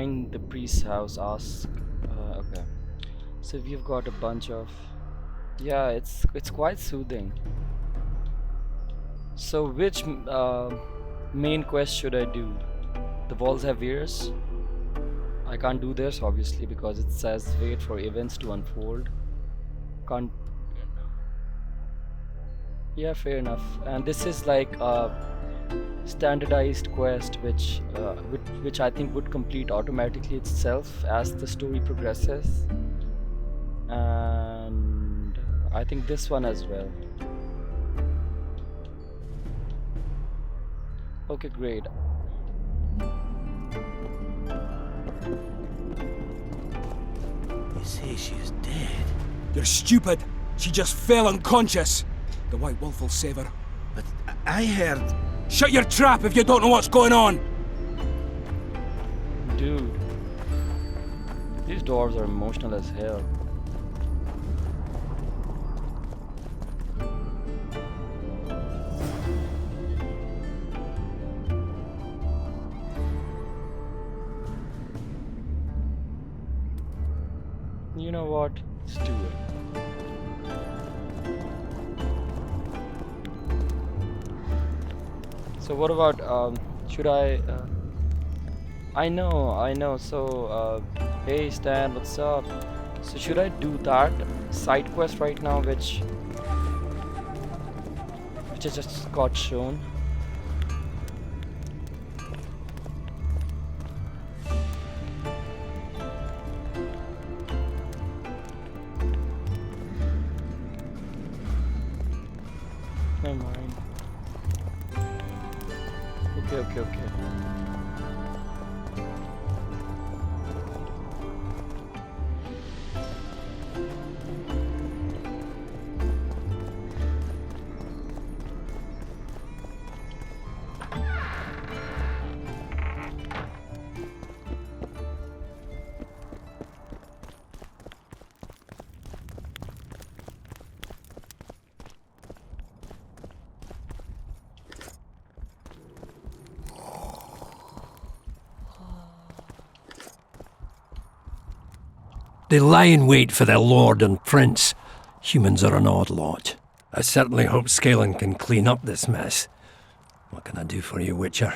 find the priest's house, ask. Okay. So we've got a bunch of. Yeah, it's quite soothing. So which main quest should I do? The walls have ears. I can't do this obviously because it says wait for events to unfold. Can't. Yeah, fair enough. And this is like a standardized quest which I think would complete automatically itself as the story progresses. And I think this one as well. Okay, great. You say she's dead? You're stupid. She just fell unconscious. The White Wolf will save her. But I heard... Shut your trap if you don't know what's going on! Dude, these dwarves are emotional as hell. You know what? Let's do it. So what about should I know. So hey Stan, what's up? So should I do that side quest right now, which I just got shown? Never mind. Okay. They lie in wait for their lord and prince. Humans are an odd lot. I certainly hope Scalen can clean up this mess. What can I do for you, Witcher?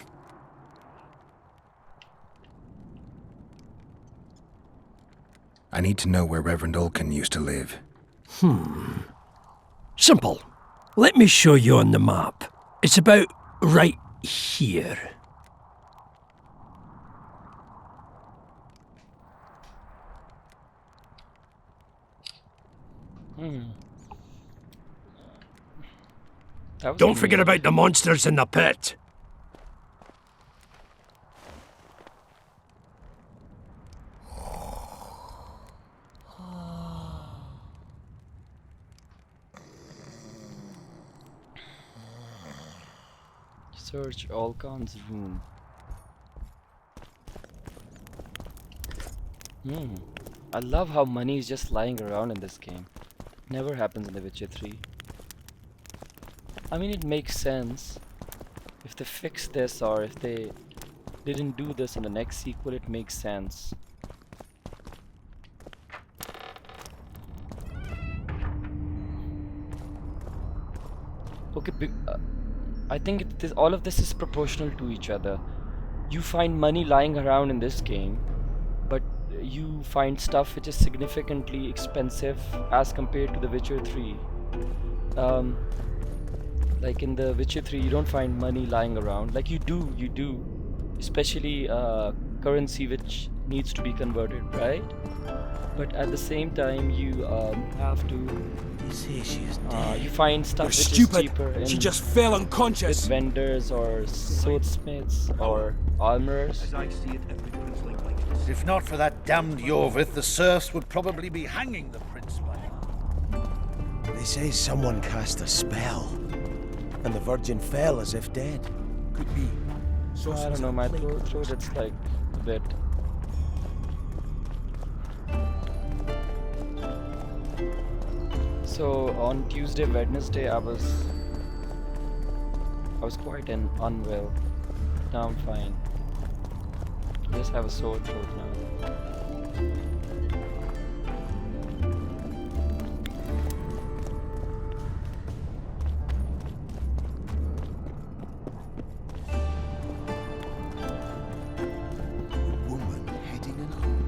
I need to know where Reverend Ulcan used to live. Simple. Let me show you on the map. It's about right here. That was Don't forget about the monsters in the pit. Search Olcan's room. I love how money is just lying around in this game. Never happens in The Witcher 3. I mean, it makes sense. If they fix this or if they didn't do this in the next sequel, it makes sense. Okay, I think all of this is proportional to each other. You find money lying around in this game, but you find stuff which is significantly expensive as compared to The Witcher 3. Like in The Witcher 3, you don't find money lying around. Like you do, especially currency which needs to be converted, right? But at the same time, you have to. You say she's dead? You find stuff You're which stupid. is cheaper She in just fell with unconscious. vendors or swordsmiths or armorers. As I see it, every princeling like this. If not for that damned Yorvith, the serfs would probably be hanging the prince by now. They say someone cast a spell, and the Virgin fell as if dead. Could be. I don't know, my throat it's like a bit. So on Tuesday, Wednesday, I was quite unwell. Now I'm fine. Just have a sore throat now. Woman heading an home.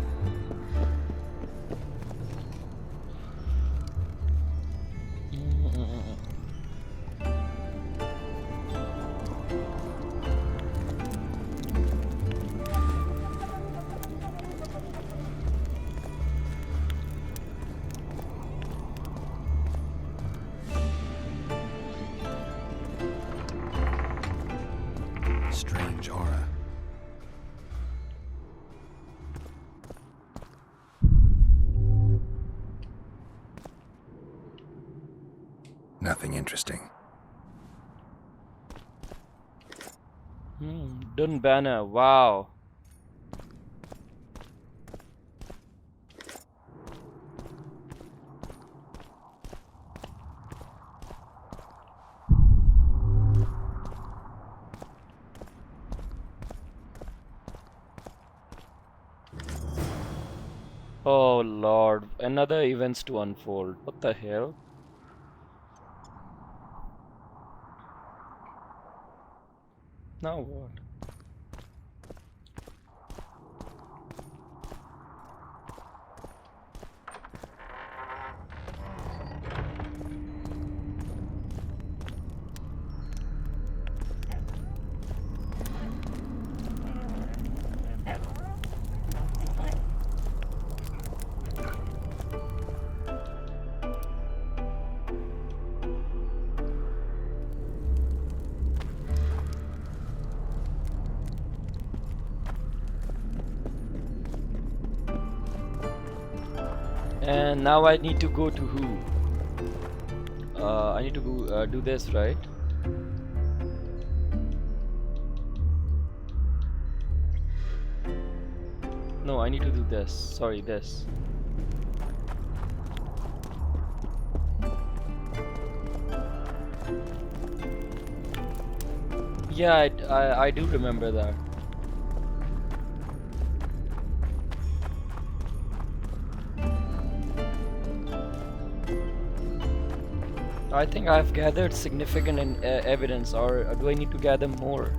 Strange aura. Nothing interesting. Dunbanner, wow. Oh lord, another events to unfold. What the hell? Now what? And now I need to go to who? I need to go do this, right? No, I need to do this. Sorry, this. Yeah, I do remember that. I think I've gathered significant evidence, or do I need to gather more?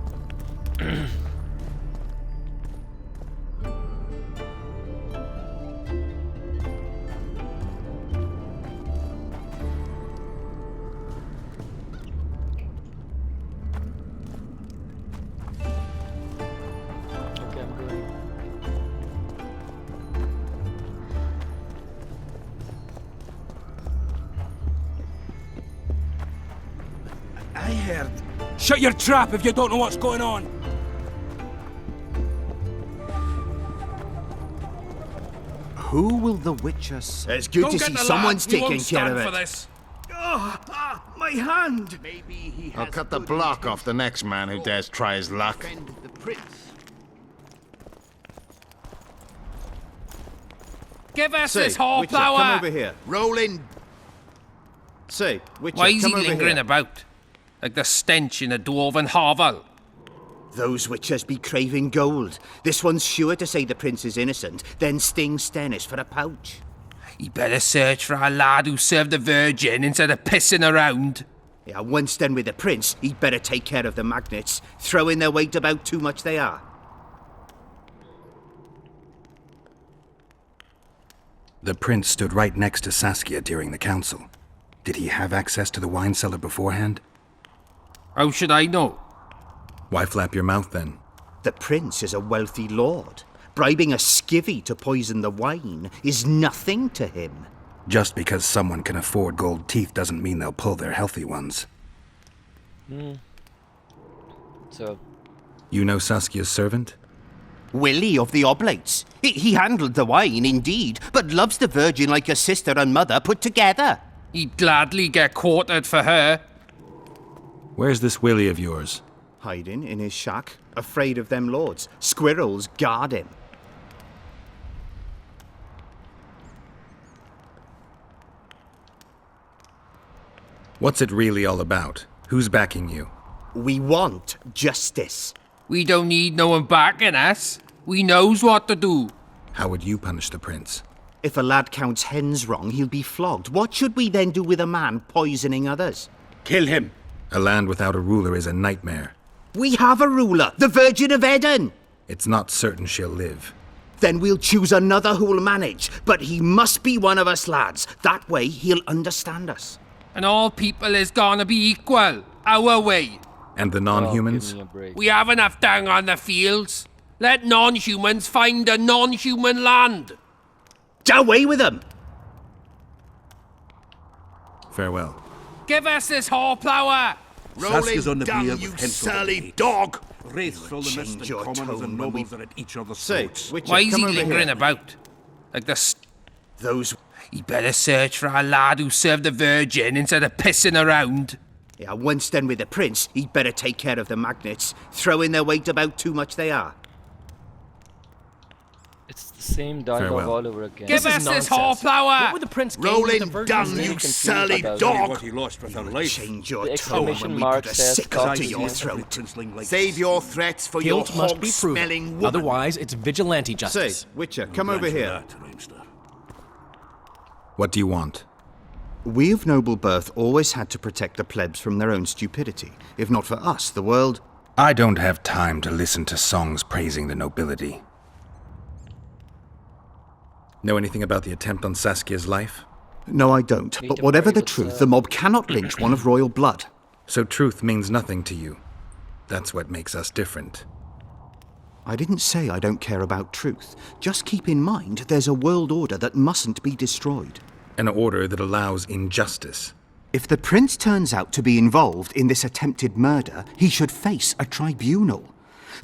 Okay, I'm going. I heard. Shut your trap if you don't know what's going on. Who will the Witchers? It's good to see someone's taking care of it. This. My hand! Maybe he has I'll cut the good block off the next man who dares try his luck. Defend the prince. Give us Say, this whole Witcher, come over here. Roll in. Say, Witcher, Why is he come over lingering here. about? Like the stench in a dwarven hovel? Those Witchers be craving gold. This one's sure to say the prince is innocent, then sting Stennis for a pouch. He better search for a lad who served the Virgin instead of pissing around. Yeah, once done with the prince, he'd better take care of the magnets, throwing their weight about too much they are. The prince stood right next to Saskia during the council. Did he have access to the wine cellar beforehand? How should I know? Why flap your mouth then? The prince is a wealthy lord. Bribing a skivvy to poison the wine is nothing to him. Just because someone can afford gold teeth doesn't mean they'll pull their healthy ones. So, You know Saskia's servant? Willie of the Oblates. He handled the wine, indeed, but loves the Virgin like a sister and mother put together. He'd gladly get quartered for her. Where's this Willie of yours? Hiding in his shack, afraid of them lords. Squirrels guard him. What's it really all about? Who's backing you? We want justice. We don't need no one backing us. We knows what to do. How would you punish the prince? If a lad counts hens wrong, he'll be flogged. What should we then do with a man poisoning others? Kill him. A land without a ruler is a nightmare. We have a ruler, the Virgin of Eden. It's not certain she'll live. Then we'll choose another who'll manage. But he must be one of us lads. That way he'll understand us. And all people is gonna be equal. Our way. And the Oh, non-humans? give me a break. We have enough down on the fields. Let non-humans find a non-human land. Away with them! Farewell. Give us this horplower. Saskia's on the Rolling bier dung, you with Hensel surly Gate. dog! Wraiths fill the mist, Change and your commoners tone and when we- nobles are at each other's Say, throats. Witcher, Why is come he over lingering here. about? Like this. Those... He better search for a lad who served the Virgin instead of pissing around. Yeah, once done with the prince, he'd better take care of the magnets. Throwing their weight about too much they are. It's the same dialogue Farewell. all over again. Give us this horplower. What would the prince gain with Rolling the Virgin? dung, Very you confused surly about dog! What he lost with her life. Change your The tone exclamation when we mark put a says sickle stop to the your game. throat. Princeling like Save your threats for your Guilt must be proven. hog-smelling woman. Otherwise, it's vigilante Say, justice. Witcher, come over here. What do you want? We of noble birth always had to protect the plebs from their own stupidity. If not for us, the world... I don't have time to listen to songs praising the nobility. Know anything about the attempt on Saskia's life? No, I don't. Need But to whatever pray the with, truth, the mob cannot lynch one of royal blood. So truth means nothing to you. That's what makes us different. I didn't say I don't care about truth. Just keep in mind there's a world order that mustn't be destroyed. An order that allows injustice. If the prince turns out to be involved in this attempted murder, he should face a tribunal.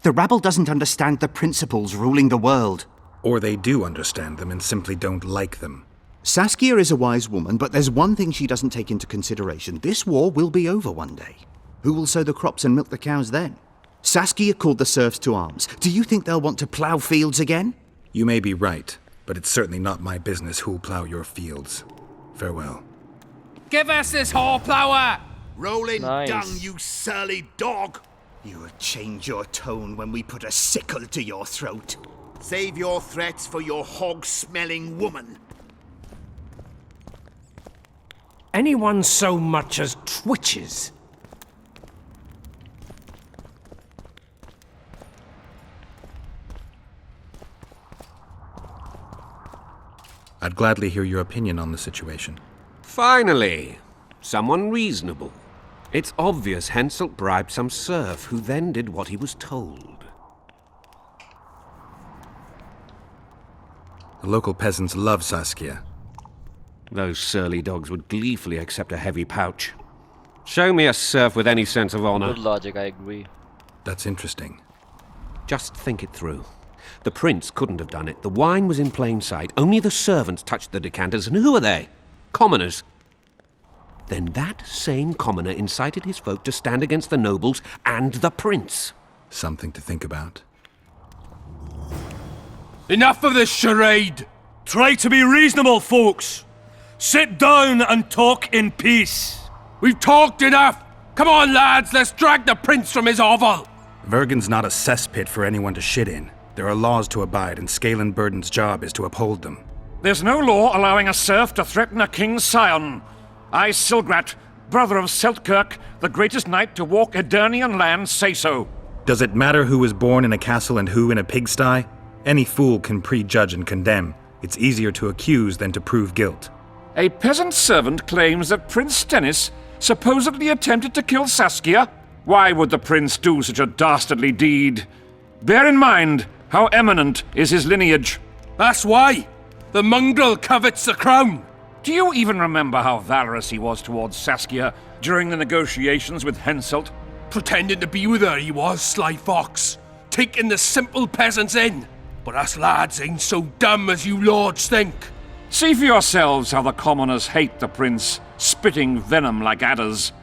The rabble doesn't understand the principles ruling the world. Or they do understand them and simply don't like them. Saskia is a wise woman, but there's one thing she doesn't take into consideration. This war will be over one day. Who will sow the crops and milk the cows then? Saskia called the serfs to arms. Do you think they'll want to plough fields again? You may be right, but it's certainly not my business who'll plow your fields. Farewell. Give us this horplower. Rolling Nice. dung, you surly dog! You would change your tone when we put a sickle to your throat. Save your threats for your hog-smelling woman. Anyone so much as twitches. I'd gladly hear your opinion on the situation. Finally, someone reasonable. It's obvious Henselt bribed some serf who then did what he was told. The local peasants love Saskia. Those surly dogs would gleefully accept a heavy pouch. Show me a serf with any sense of honor. Good logic, I agree. That's interesting. Just think it through. The prince couldn't have done it. The wine was in plain sight. Only the servants touched the decanters, and who are they? Commoners. Then that same commoner incited his folk to stand against the nobles and the prince. Something to think about. Enough of this charade! Try to be reasonable, folks! Sit down and talk in peace! We've talked enough. Come on, lads. Let's drag the prince from his hovel. Vergen's not a cesspit for anyone to shit in. There are laws to abide, and Scalen Burden's job is to uphold them. There's no law allowing a serf to threaten a king's scion. I, Silgrat, brother of Seltkirk, the greatest knight to walk Edirnian land, say so. Does it matter who was born in a castle and who in a pigsty? Any fool can prejudge and condemn. It's easier to accuse than to prove guilt. A peasant servant claims that Prince Stennis supposedly attempted to kill Saskia. Why would the prince do such a dastardly deed? Bear in mind how eminent is his lineage. That's why. The mongrel covets the crown. Do you even remember how valorous he was towards Saskia during the negotiations with Henselt? Pretending to be with her, he was, sly fox. Taking the simple peasants in. But us lads ain't so dumb as you lords think. See for yourselves how the commoners hate the prince, spitting venom like adders.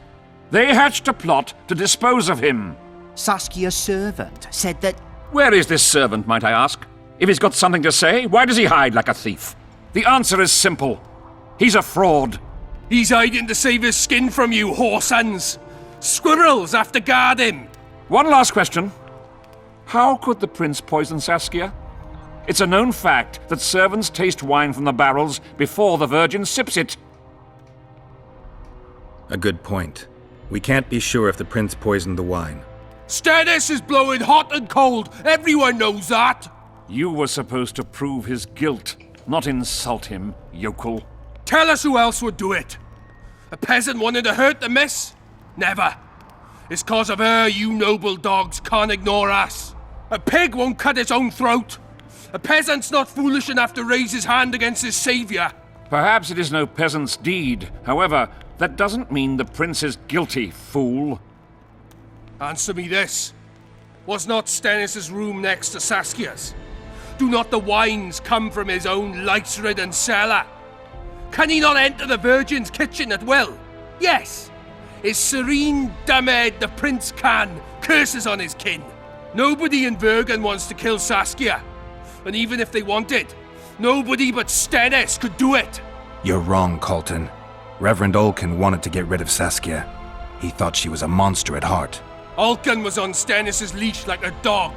They hatched a plot to dispose of him. Saskia's servant said that... Where is this servant, might I ask? If he's got something to say, why does he hide like a thief? The answer is simple. He's a fraud. He's hiding to save his skin from you, whoresons. Squirrels have to guard him. One last question. How could the prince poison Saskia? It's a known fact that servants taste wine from the barrels before the Virgin sips it. A good point. We can't be sure if the prince poisoned the wine. Stannis is blowing hot and cold. Everyone knows that. You were supposed to prove his guilt, not insult him, yokel. Tell us who else would do it. A peasant wanting to hurt the miss? Never. It's cause of her you noble dogs can't ignore us. A pig won't cut its own throat. A peasant's not foolish enough to raise his hand against his saviour. Perhaps it is no peasant's deed. However, that doesn't mean the prince is guilty, fool. Answer me this. Was not Stannis' room next to Saskia's? Do not the wines come from his own lice-ridden cellar? Can he not enter the Virgin's kitchen at will? Yes. His serene Damed the prince can, curses on his kin. Nobody in Vergen wants to kill Saskia. And even if they wanted, nobody but Stannis could do it. You're wrong, Colton. Reverend Olkin wanted to get rid of Saskia. He thought she was a monster at heart. Olkin was on Stannis' leash like a dog.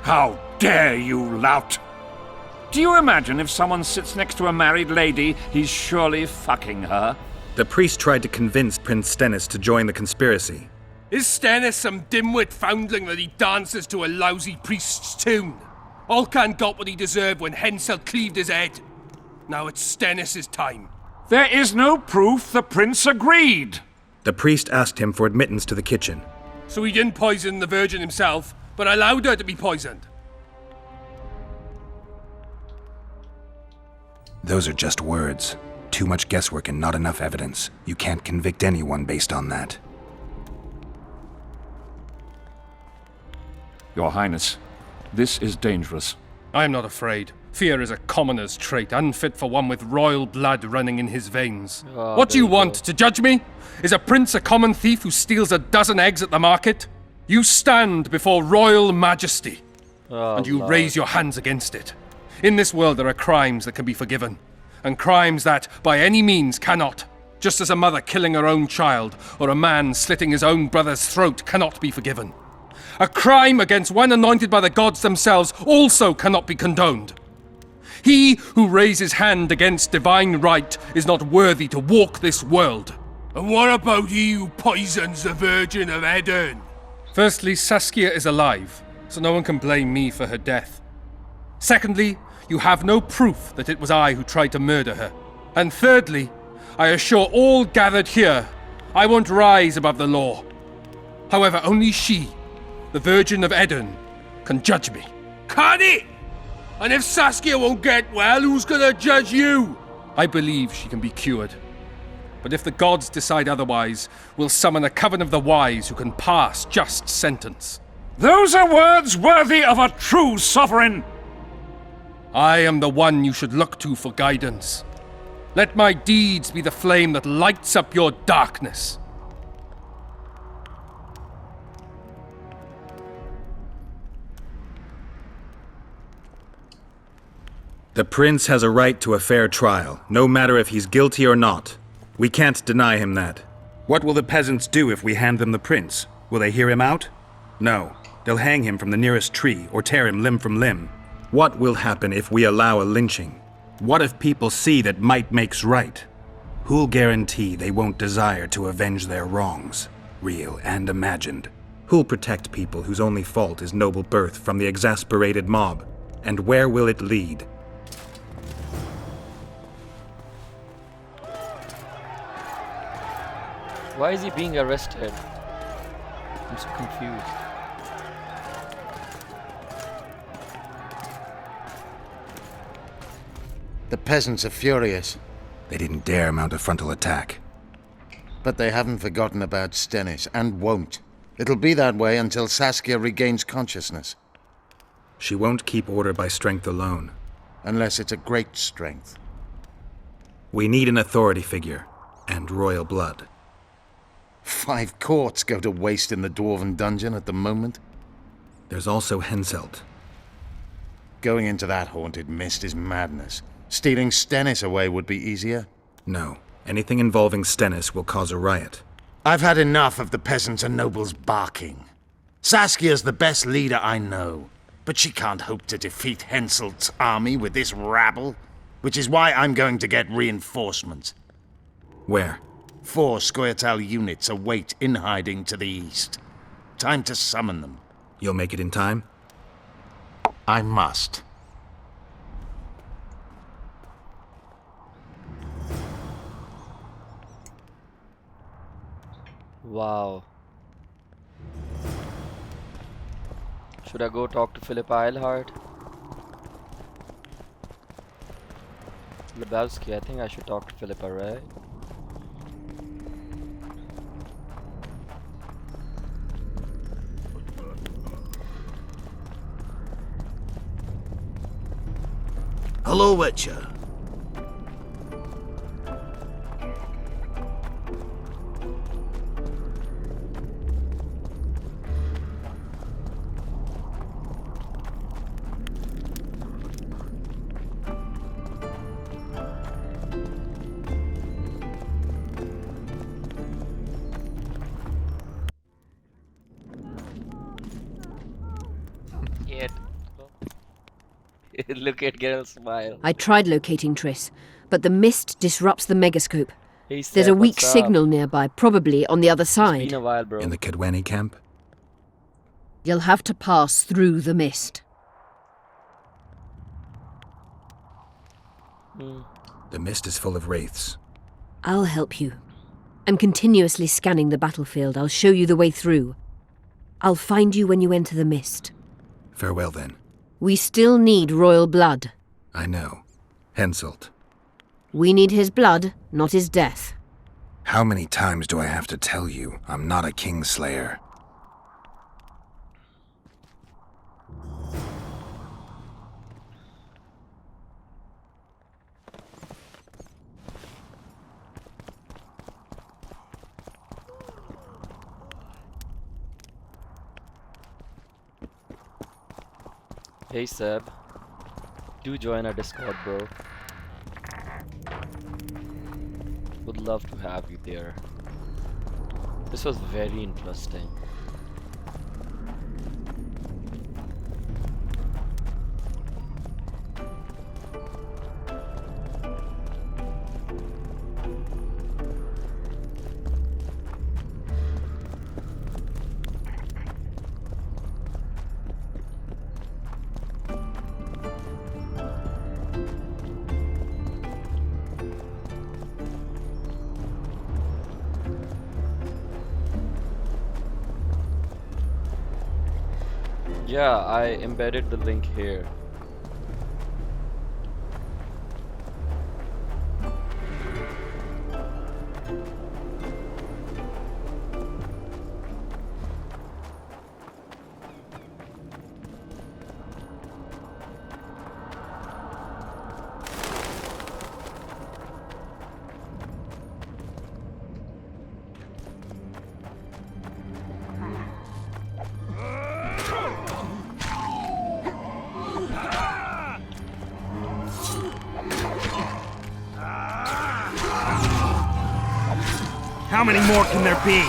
How dare you, lout! Do you imagine if someone sits next to a married lady, he's surely fucking her? The priest tried to convince Prince Stennis to join the conspiracy. Is Stannis some dimwit foundling that he dances to a lousy priest's tune? Olcan got what he deserved when Hensel cleaved his head. Now it's Stannis' time. There is no proof the prince agreed. The priest asked him for admittance to the kitchen. So he didn't poison the Virgin himself, but allowed her to be poisoned. Those are just words. Too much guesswork and not enough evidence. You can't convict anyone based on that. Your Highness, this is dangerous. I am not afraid. Fear is a commoner's trait, unfit for one with royal blood running in his veins. What do you want, to judge me? Is a prince a common thief who steals a dozen eggs at the market? You stand before royal majesty, and you raise your hands against it. In this world there are crimes that can be forgiven, and crimes that, by any means, cannot. Just as a mother killing her own child, or a man slitting his own brother's throat cannot be forgiven. A crime against one anointed by the gods themselves also cannot be condoned. He who raises hand against divine right is not worthy to walk this world. And what about he who poisons the Virgin of Edern? Firstly, Saskia is alive, so no one can blame me for her death. Secondly, you have no proof that it was I who tried to murder her. And thirdly, I assure all gathered here, I won't rise above the law. However, only she, the Virgin of Edern, can judge me. Can it? And if Saskia won't get well, who's gonna judge you? I believe she can be cured. But if the gods decide otherwise, we'll summon a coven of the wise who can pass just sentence. Those are words worthy of a true sovereign! I am the one you should look to for guidance. Let my deeds be the flame that lights up your darkness. The prince has a right to a fair trial, no matter if he's guilty or not. We can't deny him that. What will the peasants do if we hand them the prince? Will they hear him out? No. They'll hang him from the nearest tree or tear him limb from limb. What will happen if we allow a lynching? What if people see that might makes right? Who'll guarantee they won't desire to avenge their wrongs, real and imagined? Who'll protect people whose only fault is noble birth from the exasperated mob? And where will it lead? Why is he being arrested? I'm so confused. The peasants are furious. They didn't dare mount a frontal attack. But they haven't forgotten about Stennis, and won't. It'll be that way until Saskia regains consciousness. She won't keep order by strength alone. Unless it's a great strength. We need an authority figure, and royal blood. 5 courts go to waste in the Dwarven dungeon at the moment. There's also Henselt. Going into that haunted mist is madness. Stealing Stennis away would be easier. No. Anything involving Stennis will cause a riot. I've had enough of the peasants and nobles barking. Saskia's the best leader I know. But she can't hope to defeat Henselt's army with this rabble, which is why I'm going to get reinforcements. Where? 4 Scoia'tael units await in hiding to the east. Time to summon them. You'll make it in time? I must. Wow. Should I go talk to Philip Eilhart? Lebowski, I think I should talk to Philippa, right? Hello, Witcher. Look at Geralt's smile. I tried locating Triss, but the mist disrupts the megascope. Hey, There's Seb, a weak what's up? signal nearby, probably on the other side. Been a while, bro. In the Kedweni camp? You'll have to pass through the mist. The mist is full of wraiths. I'll help you. I'm continuously scanning the battlefield. I'll show you the way through. I'll find you when you enter the mist. Farewell, then. We still need royal blood. I know. Henselt. We need his blood, not his death. How many times do I have to tell you I'm not a Kingslayer? Hey Seb, do join our Discord, bro. Would love to have you there. This was very interesting. Yeah, I embedded the link here. How many more can there be?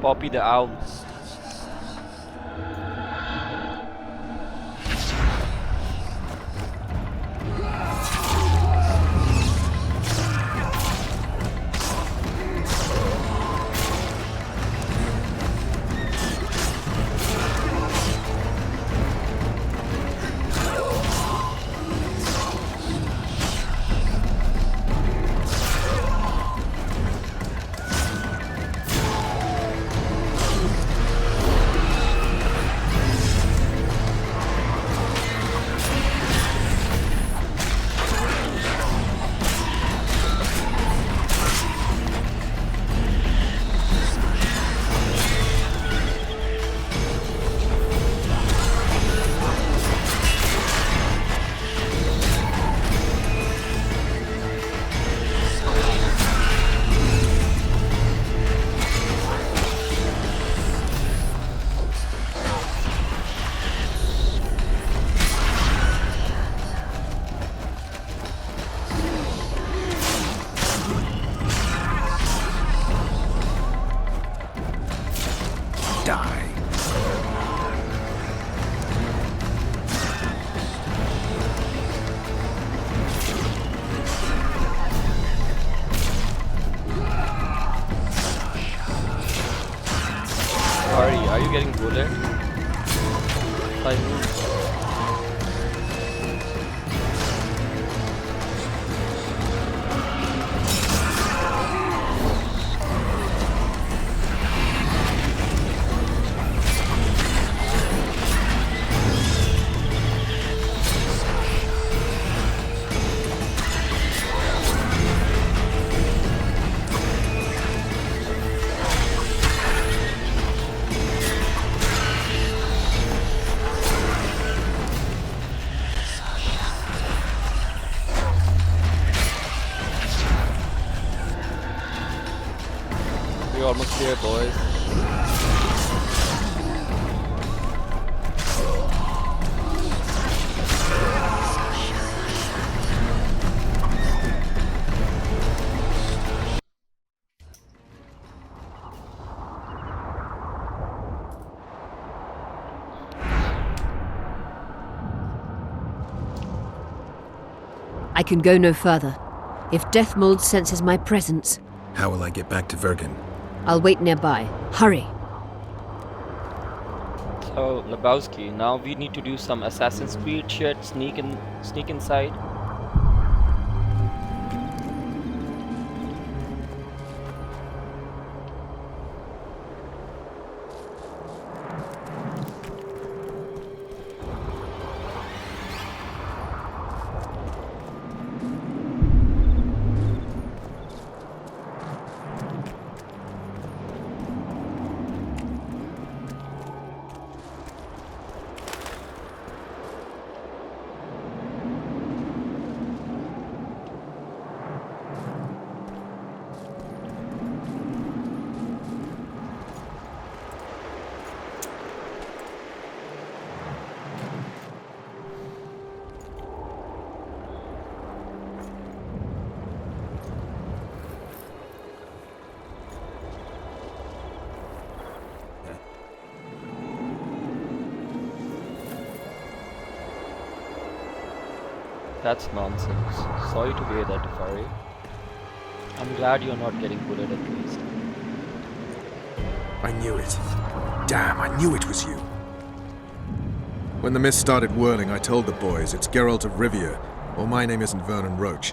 Poppy the Owl. die. Sorry, are you getting bullet? By who? We're almost there, boys. I can go no further. If Deathmold senses my presence, How will I get back to Vergen? I'll wait nearby. Hurry! So, Lebowski, now we need to do some Assassin's Creed shit, sneak inside. That's nonsense. Sorry to hear that, Tafari. I'm glad you're not getting bullied at least. I knew it. Damn, I knew it was you. When the mist started whirling, I told the boys it's Geralt of Rivia, or my name isn't Vernon Roach.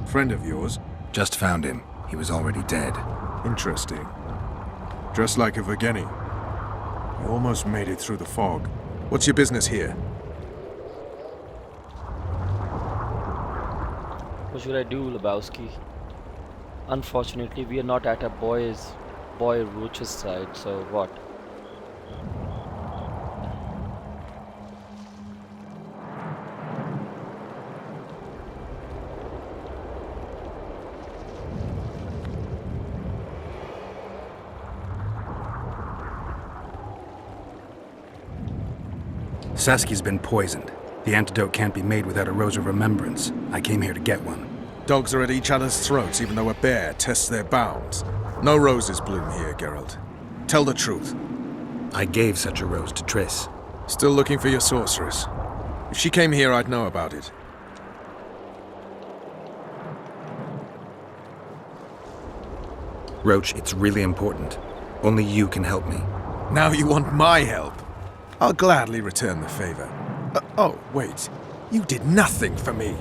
Friend of yours? Just found him. He was already dead. Interesting. Dressed like a Vergeni. You almost made it through the fog. What's your business here? What should I do, Lebowski? Unfortunately, we are not at a boy Roach's side, so what? Saskia's been poisoned. The antidote can't be made without a Rose of Remembrance. I came here to get one. Dogs are at each other's throats even though a bear tests their bounds. No roses bloom here, Geralt. Tell the truth. I gave such a rose to Triss. Still looking for your sorceress. If she came here, I'd know about it. Roach, it's really important. Only you can help me. Now you want my help? I'll gladly return the favor. Oh, wait. You did nothing for me.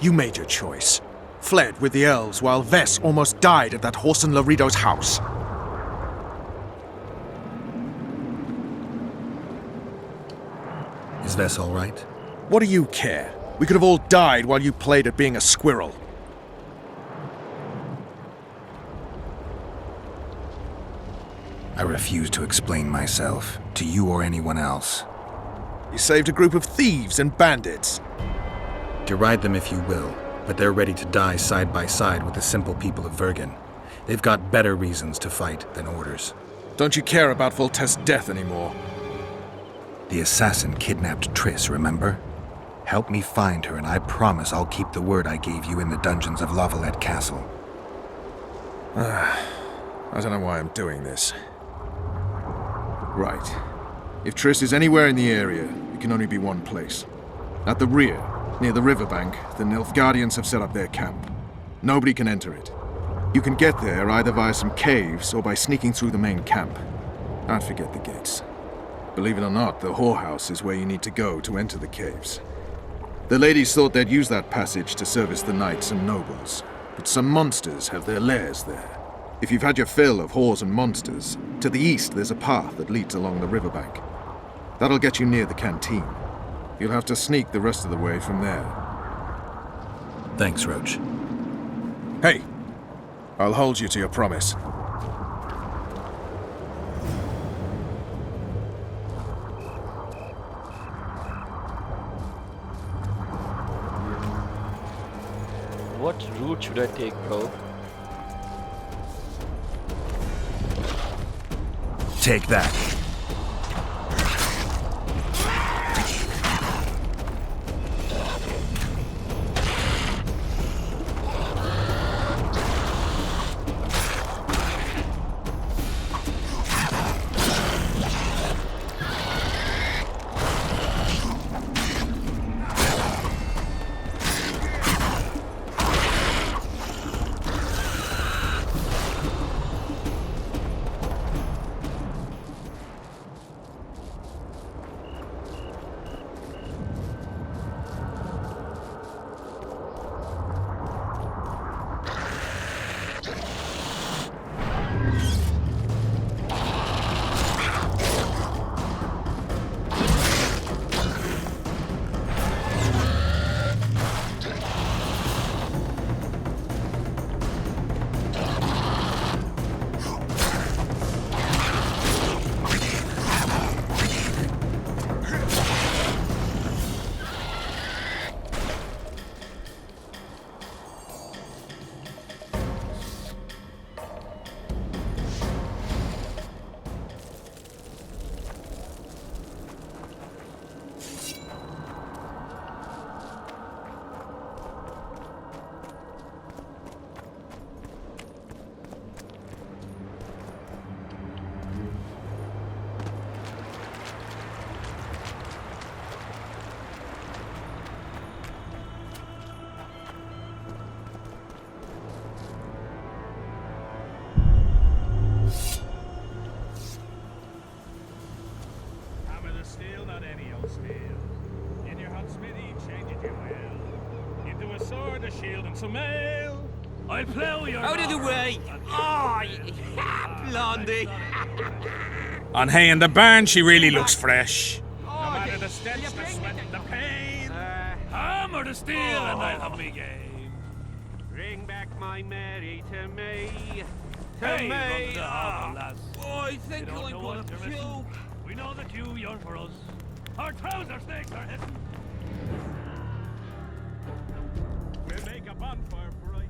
You made your choice. Fled with the elves while Vess almost died at that Whoreson Laredo's house. Is Vess all right? What do you care? We could have all died while you played at being a squirrel. I refuse to explain myself, to you or anyone else. You saved a group of thieves and bandits. Deride them if you will, but they're ready to die side by side with the simple people of Vergen. They've got better reasons to fight than orders. Don't you care about Voltest's death anymore? The assassin kidnapped Triss, remember? Help me find her and I promise I'll keep the word I gave you in the dungeons of La Valette Castle. I don't know why I'm doing this. Right. If Triss is anywhere in the area, it can only be one place. At the rear, near the riverbank, the Nilfgaardians have set up their camp. Nobody can enter it. You can get there either via some caves or by sneaking through the main camp. Don't forget the gates. Believe it or not, the whorehouse is where you need to go to enter the caves. The ladies thought they'd use that passage to service the knights and nobles, but some monsters have their lairs there. If you've had your fill of whores and monsters, to the east there's a path that leads along the riverbank. That'll get you near the canteen. You'll have to sneak the rest of the way from there. Thanks, Roach. Hey! I'll hold you to your promise. What route should I take, bro? Take that. Some ale. I'll plough your Out of the way! Oh, Blondie! On hay in the barn, she really looks fresh. No matter the stench, the sweat, and the pain. Hammer the steel, and I'll have me game. Bring back my Mary to me. Hey, run the harbour, lads. I think I'm gonna puke. We know that you yearn for us. Our trouser snakes are hissing. We'll make a bonfire bright.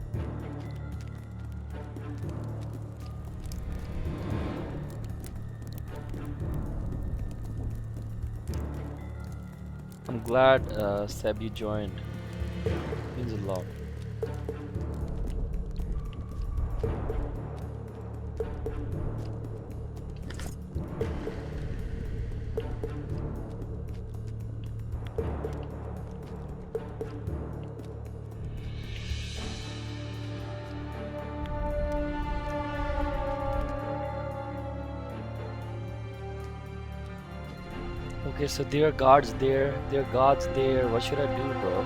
I'm glad Seb you joined. Means a lot. Okay, so there are guards there, there are gods there. What should I do, bro?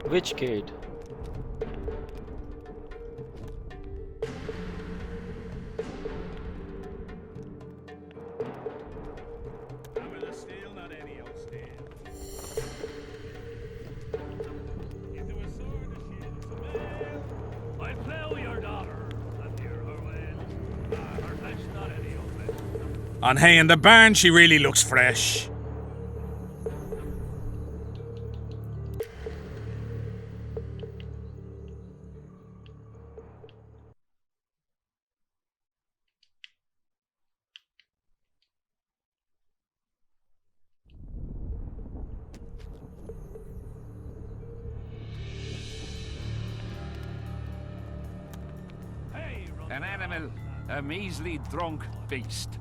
Which gate? On hay in the barn, she really looks fresh. An animal, a measly drunk beast.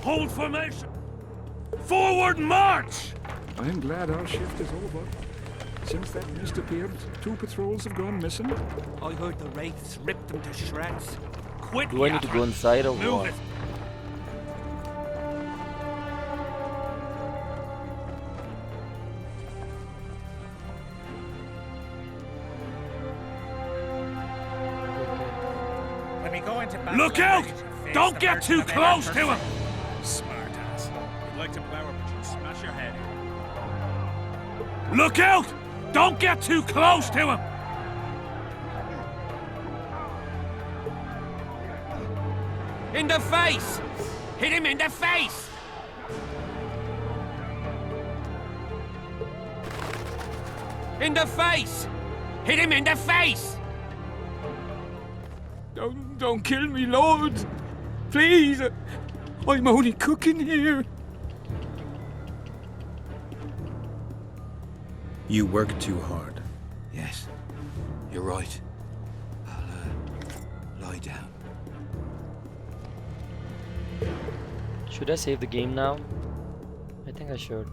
Hold formation! Forward march! I'm glad our shift is over. Since that mist appeared, 2 patrols have gone missing. I heard the wraiths ripped them to shreds. Quit! Do I need to go inside or Move what? it! When we go into battle, Look out! Don't get too close to him! Smart ass. You'd like to plow her, but you'll smash your head in. Look out! Don't get too close to him! In the face! Hit him in the face! In the face! Hit him in the face! Don't kill me, Lord! Please! I'm only cooking here. You work too hard. Yes, you're right. I'll lie down. Should I save the game now? I think I should.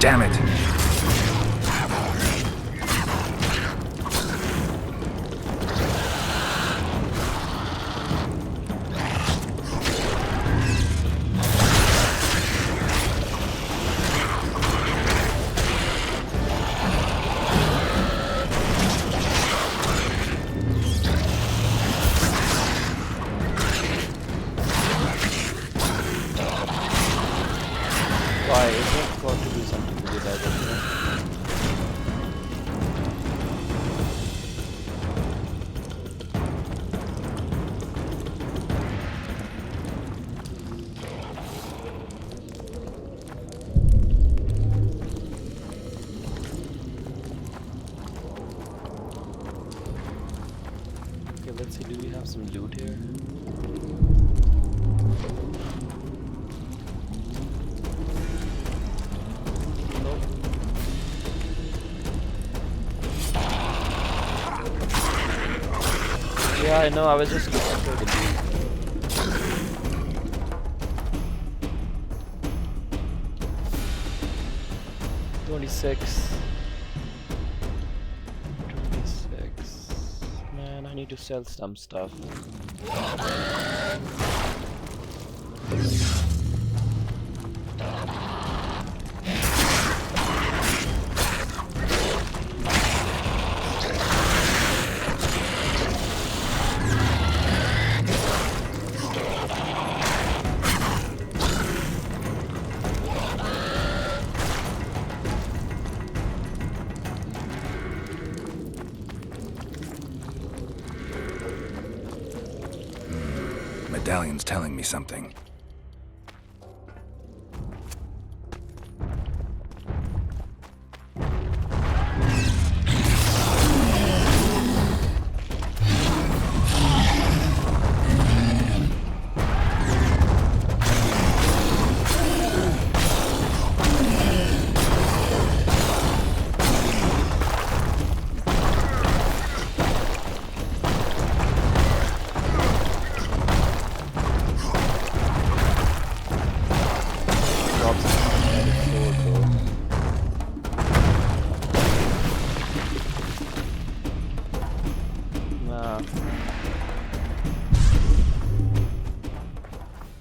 Damn it! Why? Is it got to do something to do that? You know? Okay, let's see. Do we have some loot here? Yeah, I know, I was just looking for the loot. $26. Man, I need to sell some stuff. medallion's telling me something.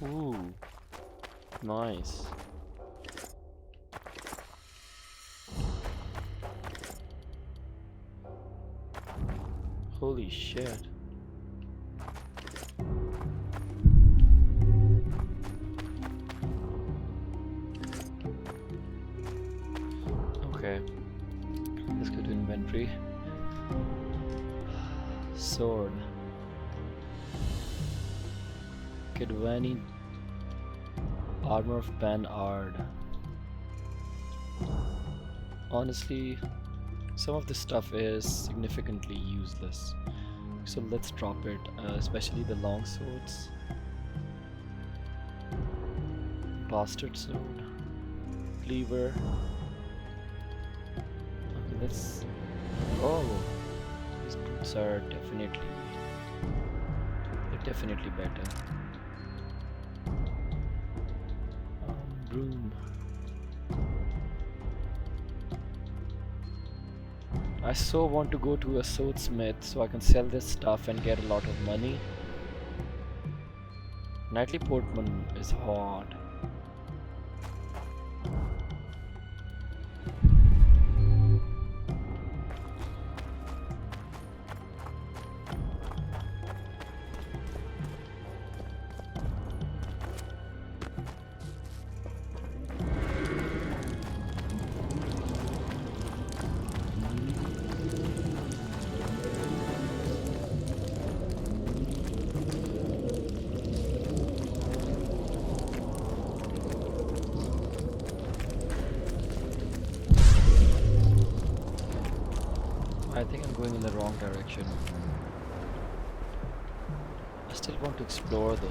Ooh, nice. Holy shit. Okay, let's go to inventory. Sword. Kedwani Armor of Ben Ard. Honestly, some of this stuff is significantly useless, so let's drop it, especially the long swords. Bastard sword. Cleaver. Okay, let's... Oh! These boots are definitely better. Broom. I so want to go to a swordsmith so I can sell this stuff and get a lot of money. Natalie Portman is hot. I think I'm going in the wrong direction. I still want to explore though.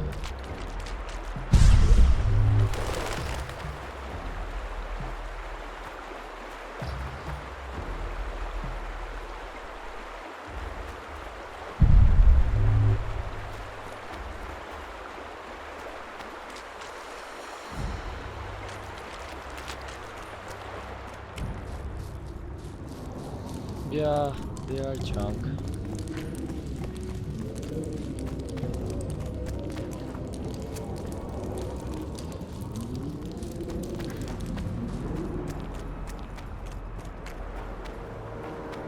Yeah, they are junk.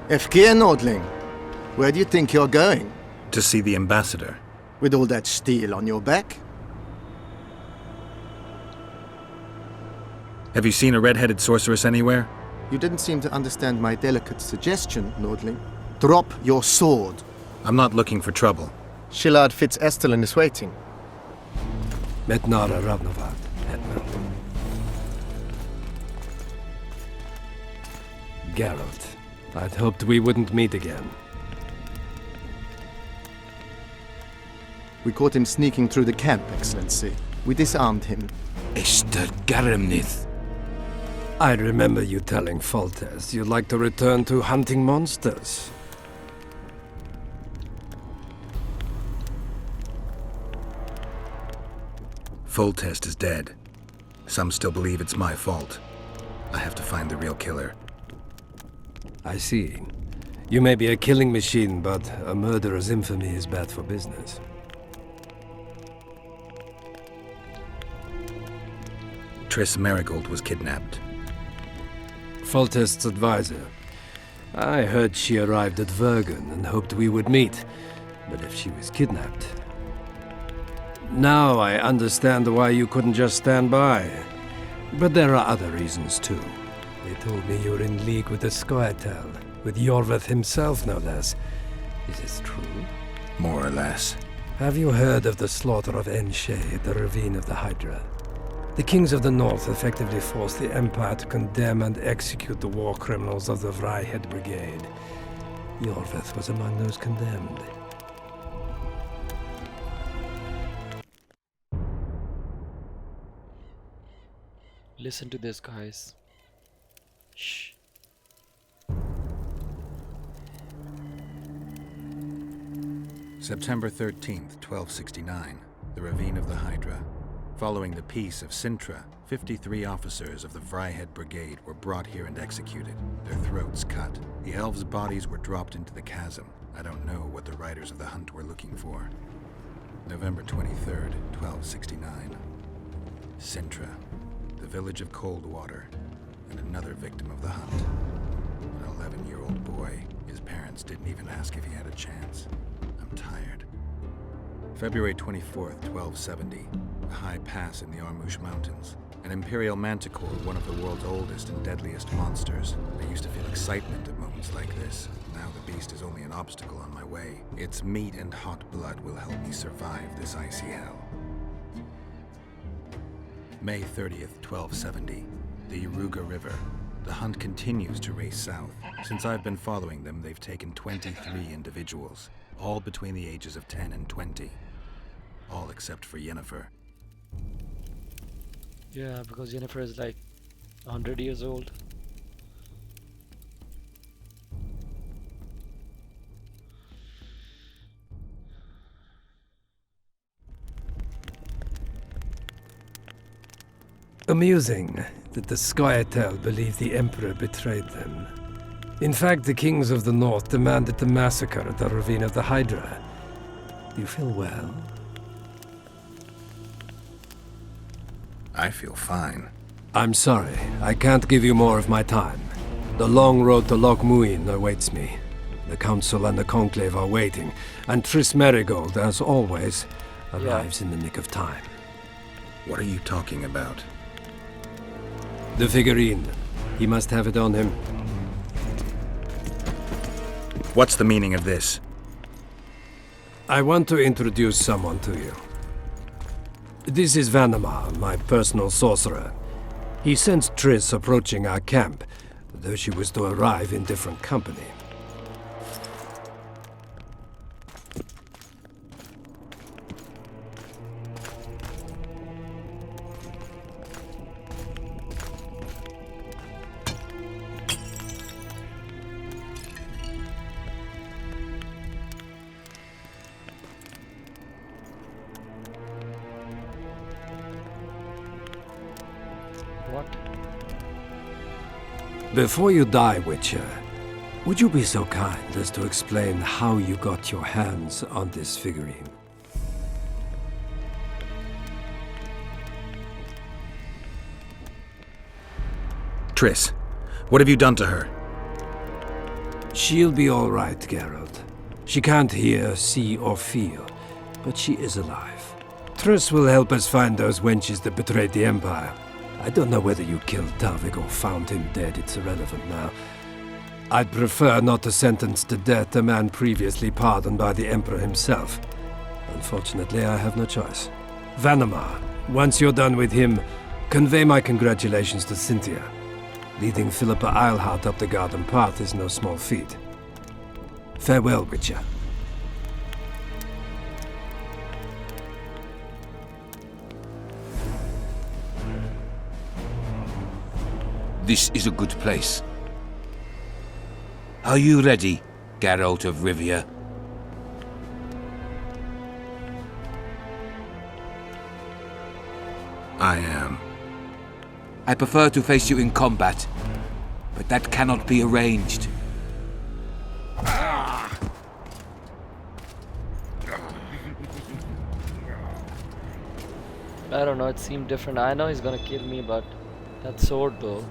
Efkir Nordling, where do you think you're going? To see the ambassador. With all that steel on your back? Have you seen a red-headed sorceress anywhere? You didn't seem to understand my delicate suggestion, Nordling. Drop your sword. I'm not looking for trouble. Shillard Fitz-Estelin is waiting. Metnara Ravnavad, Hetman. Geralt, I'd hoped we wouldn't meet again. We caught him sneaking through the camp, Excellency. We disarmed him. Esther Garamnith. I remember you telling Foltest you'd like to return to hunting monsters. Foltest is dead. Some still believe it's my fault. I have to find the real killer. I see. You may be a killing machine, but a murderer's infamy is bad for business. Triss Merigold was kidnapped. Foltest's advisor. I heard she arrived at Vergen and hoped we would meet, but if she was kidnapped... Now I understand why you couldn't just stand by. But there are other reasons too. They told me you're in league with the Scoia'tael, with Iorveth himself no less. Is this true? More or less. Have you heard of the slaughter of Enshe at the Ravine of the Hydra? The kings of the north effectively forced the Empire to condemn and execute the war criminals of the Vryhed Brigade. Yorvith was among those condemned. Listen to this, guys. Shh. September 13th, 1269, the Ravine of the Hydra. Following the Peace of Sintra, 53 officers of the Vryhed Brigade were brought here and executed, their throats cut. The elves' bodies were dropped into the chasm. I don't know what the riders of the hunt were looking for. November 23rd, 1269. Sintra, the village of Coldwater, and another victim of the hunt. An 11-year-old boy. His parents didn't even ask if he had a chance. I'm tired. February 24th, 1270. A high pass in the Armouche Mountains. An Imperial Manticore, one of the world's oldest and deadliest monsters. I used to feel excitement at moments like this. Now the beast is only an obstacle on my way. Its meat and hot blood will help me survive this icy hell. May 30th, 1270. The Yaruga River. The hunt continues to race south. Since I've been following them, they've taken 23 individuals, all between the ages of 10 and 20. All except for Yennefer. Yeah, because Yennefer is like 100 years old. Amusing that the Scoia'tael believe the Emperor betrayed them. In fact, the kings of the north demanded the massacre at the Ravine of the Hydra. You feel well? I feel fine. I'm sorry, I can't give you more of my time. The long road to Loch Muin awaits me. The Council and the Conclave are waiting, and Triss Merigold, as always, arrives in the nick of time. What are you talking about? The figurine. He must have it on him. What's the meaning of this? I want to introduce someone to you. This is Vanamar, my personal sorcerer. He sensed Triss approaching our camp, though she was to arrive in different company. What? Before you die, Witcher, would you be so kind as to explain how you got your hands on this figurine? Triss, what have you done to her? She'll be all right, Geralt. She can't hear, see, or feel, but she is alive. Triss will help us find those wenches that betrayed the Empire. I don't know whether you killed Talvik or found him dead, it's irrelevant now. I'd prefer not to sentence to death a man previously pardoned by the Emperor himself. Unfortunately, I have no choice. Vanamar, once you're done with him, convey my congratulations to Cynthia. Leading Philippa Eilhart up the garden path is no small feat. Farewell, Witcher. This is a good place. Are you ready, Geralt of Rivia? I am. I prefer to face you in combat, but that cannot be arranged. I don't know, it seemed different. I know he's gonna kill me, but that sword though.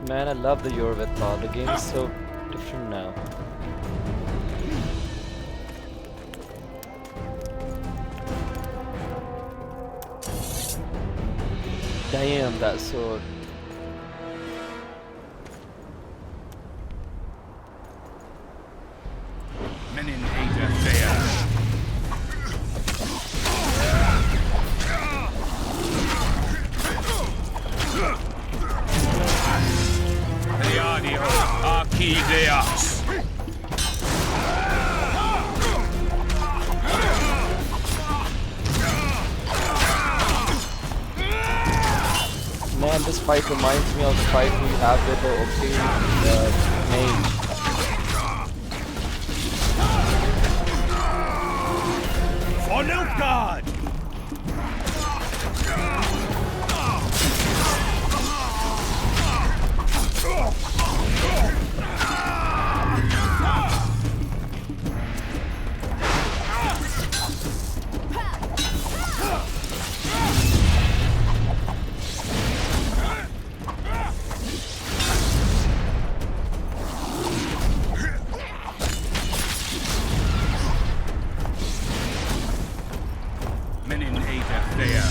Man, I love the Yorvith mod. The game is so different now. Damn, that sword. Menin Ada Thea. Heliadio Archideas. Man, this fight reminds me of the fight we have with the mage. For Nilfgaard! Menin Ada Thea.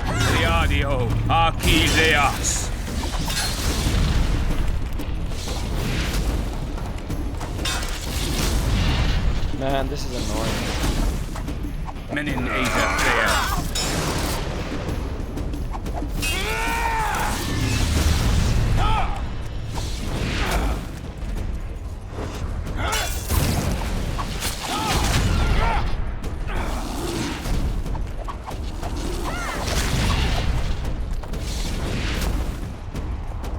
Heliadio Archideas. Man, this is annoying. Menin Ada Thea.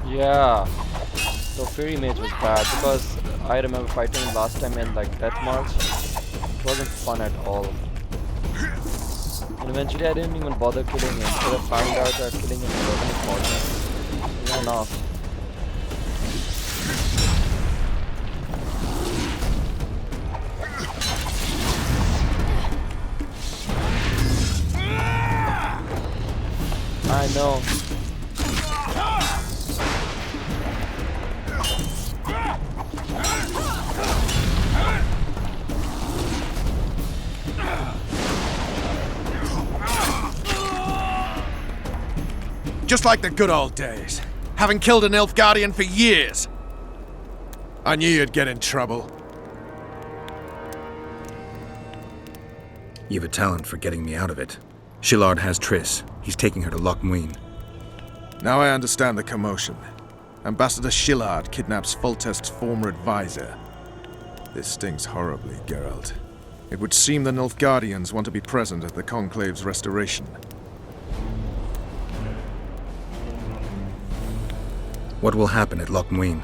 Yeah, the Fury Mage was bad because I remember fighting him last time in like Death March. It wasn't fun at all. And eventually I didn't even bother killing him because I found out that killing him wasn't important. He ran off. I know. Just like the good old days. Having killed an Nilfgaardian for years. I knew you'd get in trouble. You've a talent for getting me out of it. Shillard has Triss. He's taking her to Loch Muin. Now I understand the commotion. Ambassador Shillard kidnaps Foltest's former advisor. This stings horribly, Geralt. It would seem the Nilfgaardians want to be present at the Conclave's restoration. What will happen at Loch Muin?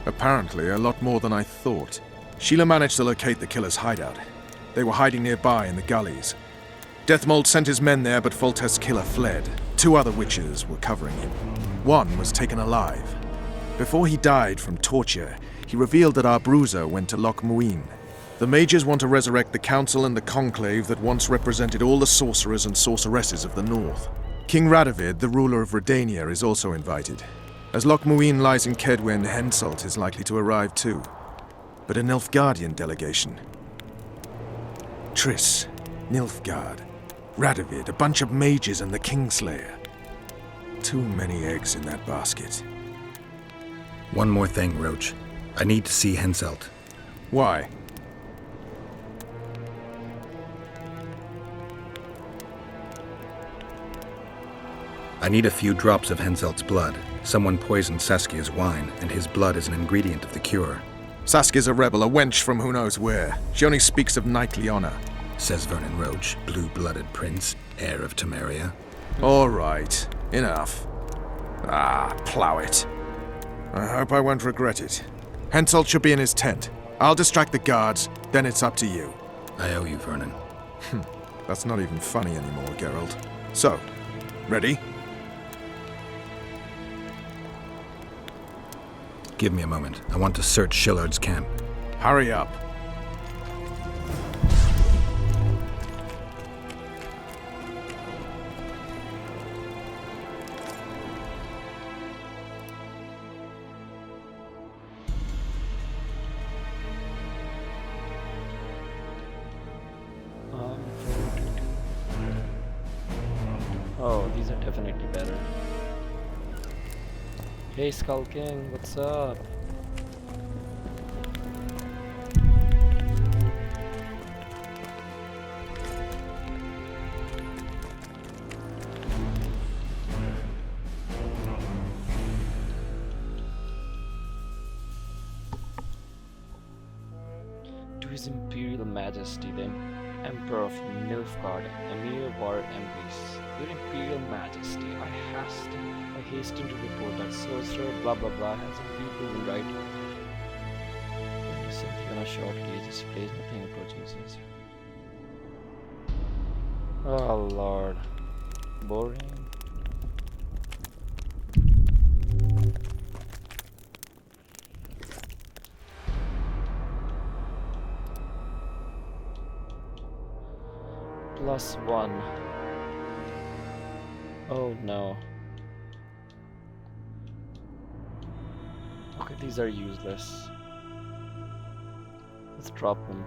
Apparently, a lot more than I thought. Sheila managed to locate the killer's hideout. They were hiding nearby in the gullies. Deathmold sent his men there, but Foltest's killer fled. 2 other witches were covering him. One was taken alive. Before he died from torture, he revealed that our bruiser went to Loch Muin. The mages want to resurrect the council and the conclave that once represented all the sorcerers and sorceresses of the north. King Radovid, the ruler of Redania, is also invited. As Loch Muin lies in Kedwen, Henselt is likely to arrive too. But a Nilfgaardian delegation. Triss, Nilfgaard, Radovid, a bunch of mages and the Kingslayer. Too many eggs in that basket. One more thing, Roach. I need to see Henselt. Why? I need a few drops of Henselt's blood. Someone poisoned Saskia's wine, and his blood is an ingredient of the cure. Saskia's a rebel, a wench from who knows where. She only speaks of knightly honor. Says Vernon Roach, blue-blooded prince, heir of Temeria. All right, enough. Plow it. I hope I won't regret it. Henselt should be in his tent. I'll distract the guards, then it's up to you. I owe you, Vernon. That's not even funny anymore, Geralt. So, ready? Give me a moment. I want to search Shillard's camp. Hurry up. Oh, these are definitely better. Hey Skull King, what's up? To His Imperial Majesty, the Emperor of Nilfgaard, Emir War Embrace. Your Imperial Majesty, I hasten to report that sorcerer blah blah blah has indeed proven right. Sylvia shortly displays nothing approaching since. Oh lord. Boring. +1. Oh no. Okay, these are useless. Let's drop them.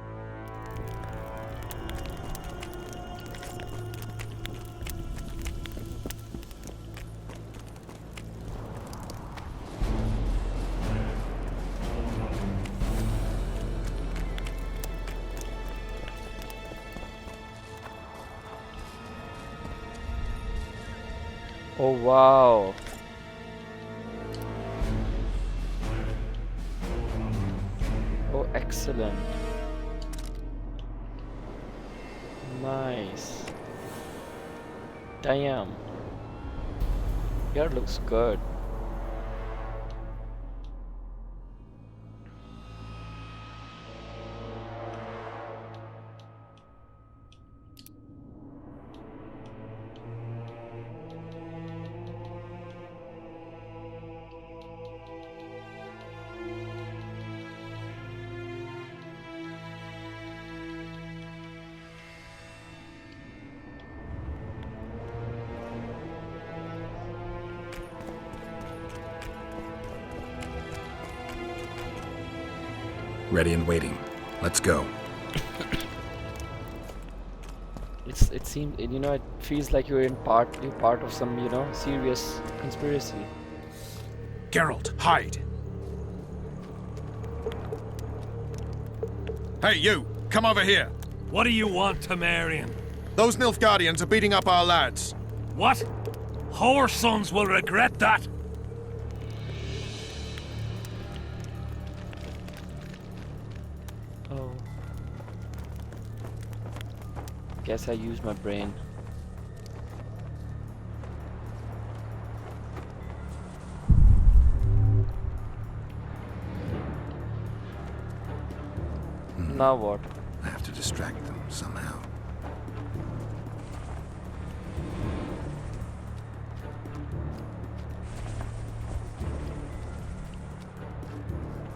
Oh wow. Oh excellent. Nice. Damn. Yeah, it looks good. Ready and waiting. Let's go. It seems, you know, it feels like you're part of some, you know, serious conspiracy. Geralt, hide! Hey, you! Come over here! What do you want, Temerian? Those Nilfgaardians are beating up our lads. What? Our sons will regret that. Oh. Guess I used my brain. Now what? I have to distract them somehow.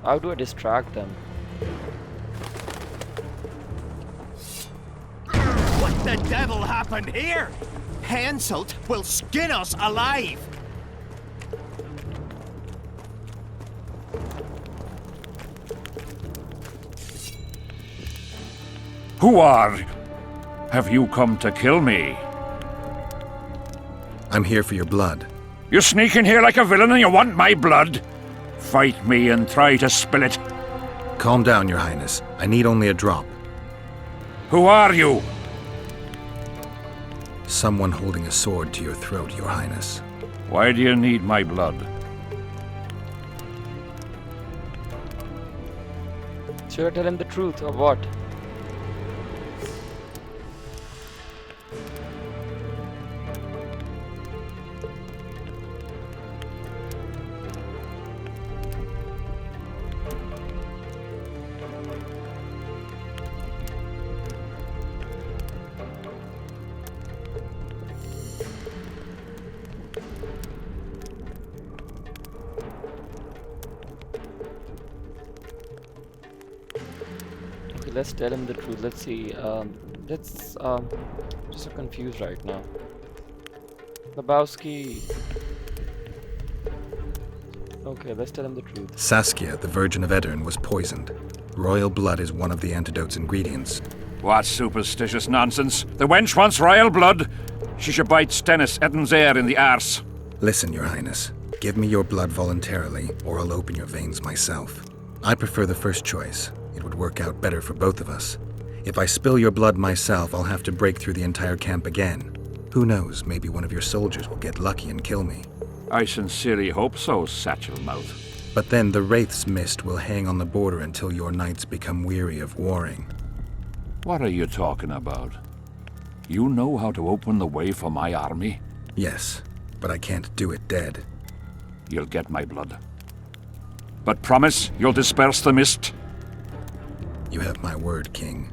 How do I distract them? What the devil happened here? Henselt will skin us alive! Who are you? Have you come to kill me? I'm here for your blood. You sneak in here like a villain and you want my blood? Fight me and try to spill it. Calm down, Your Highness. I need only a drop. Who are you? Someone holding a sword to your throat, Your Highness. Why do you need my blood? Should I tell him the truth or what? Okay, let's tell him the truth. Let's see. Let's just so confused right now. Lebowski. Okay, let's tell him the truth. Saskia, the Virgin of Edirn, was poisoned. Royal blood is one of the antidote's ingredients. What superstitious nonsense! The wench wants royal blood! She should bite Stennis Eddin's heir in the arse. Listen, Your Highness. Give me your blood voluntarily, or I'll open your veins myself. I prefer the first choice. It would work out better for both of us. If I spill your blood myself, I'll have to break through the entire camp again. Who knows, maybe one of your soldiers will get lucky and kill me. I sincerely hope so, Satchel Mouth. But then the Wraith's mist will hang on the border until your knights become weary of warring. What are you talking about? You know how to open the way for my army? Yes, but I can't do it dead. You'll get my blood. But promise you'll disperse the mist? You have my word, King.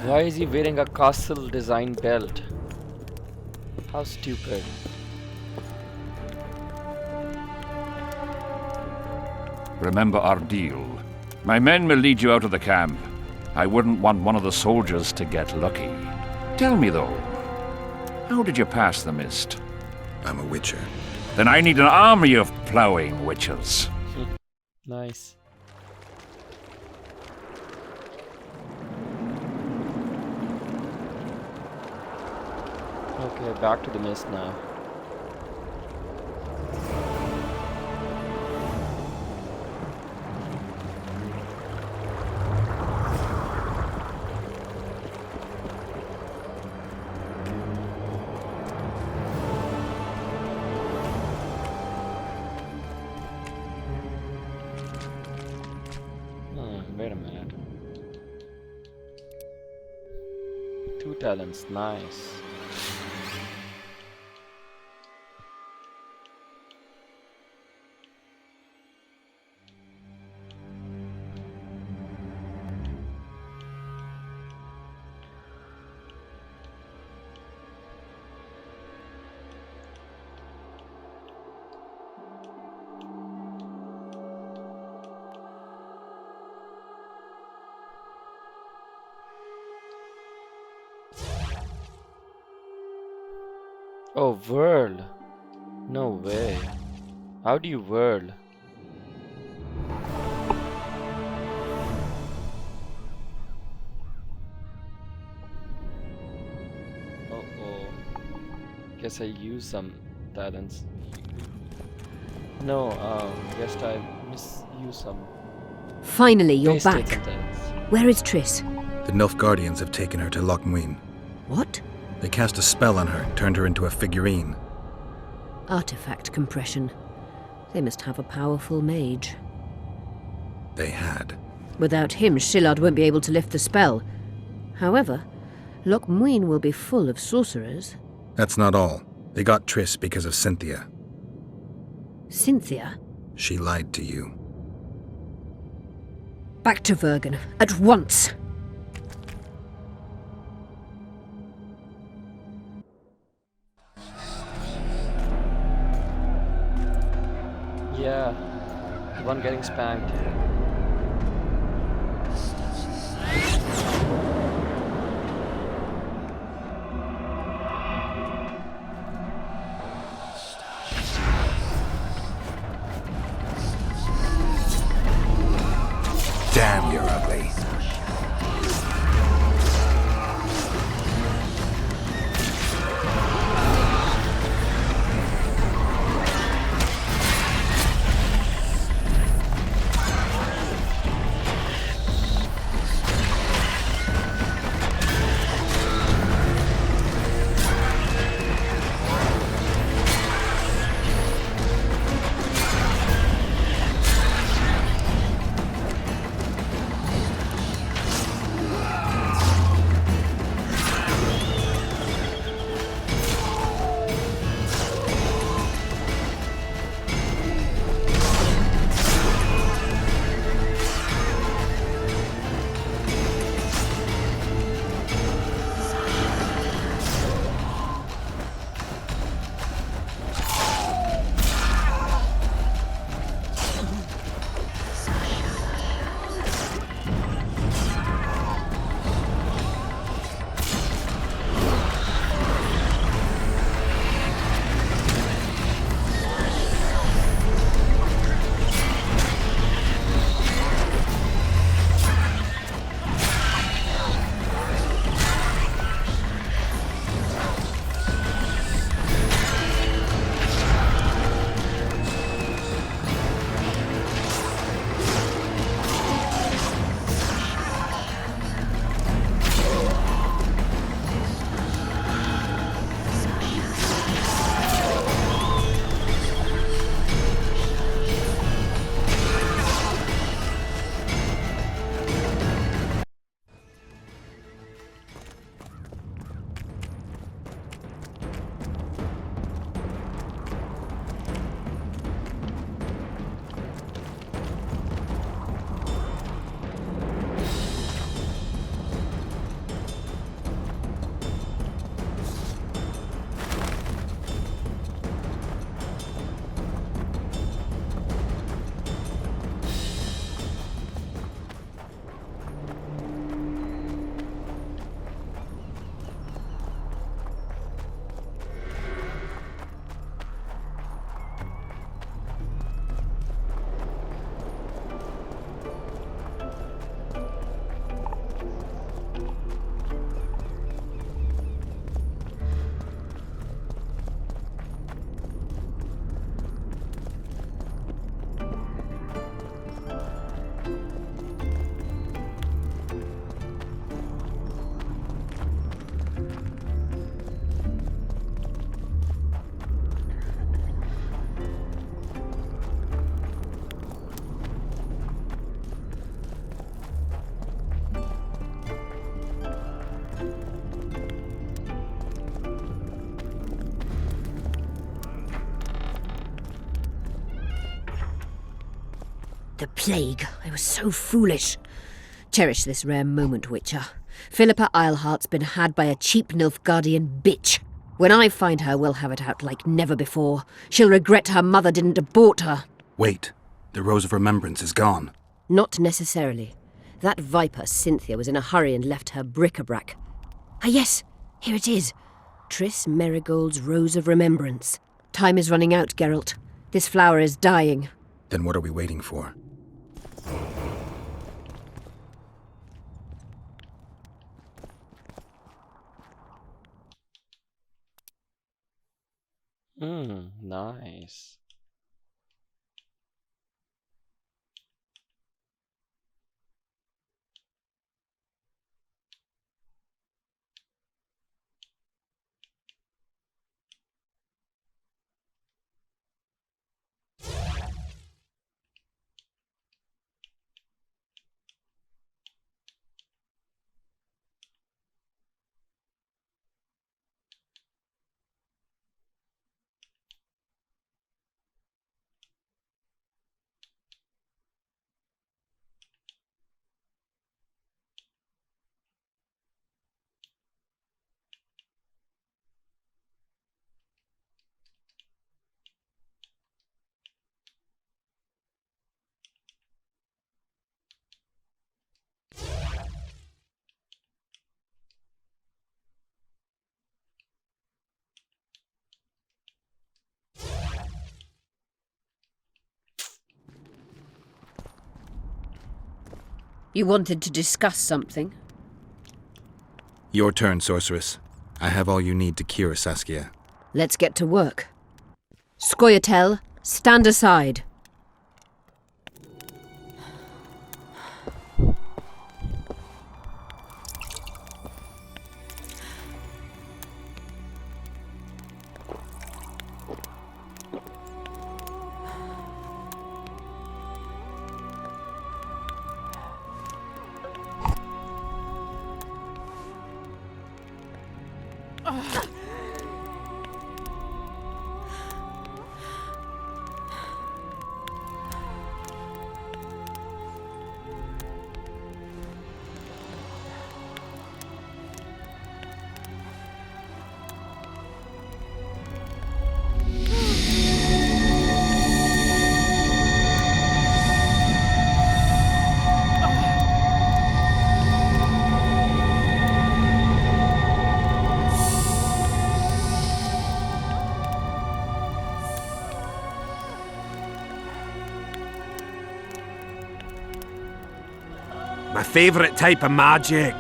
Why is he wearing a castle design belt? How stupid. Remember our deal. My men will lead you out of the camp. I wouldn't want one of the soldiers to get lucky. Tell me though, how did you pass the mist? I'm a witcher. Then I need an army of ploughing witches. Nice. Okay, back to the mist now. Wait a minute. 2 talents, nice. Oh, whirl. No way. How do you whirl? Uh-oh. Guess I use some talents. No, guess I misuse some. Finally, you're Wasted back. some talents. Where is Triss? The Nilfgaardians have taken her to Loch Muin. What? They cast a spell on her, turned her into a figurine. Artifact compression. They must have a powerful mage. They had. Without him, Shillard won't be able to lift the spell. However, Loch Muin will be full of sorcerers. That's not all. They got Triss because of Cynthia. Cynthia? She lied to you. Back to Vergen, at once! Yeah, the one getting spanked. Damn, you're ugly. The plague! I was so foolish. Cherish this rare moment, Witcher. Philippa Eilhart's been had by a cheap Nilfgaardian bitch. When I find her, we'll have it out like never before. She'll regret her mother didn't abort her. Wait, the Rose of Remembrance is gone. Not necessarily. That viper, Cynthia, was in a hurry and left her bric-a-brac. Ah yes, here it is. Triss Merigold's Rose of Remembrance. Time is running out, Geralt. This flower is dying. Then what are we waiting for? Nice. You wanted to discuss something? Your turn, sorceress. I have all you need to cure Saskia. Let's get to work. Scoia'tael, stand aside. My favourite type of magic.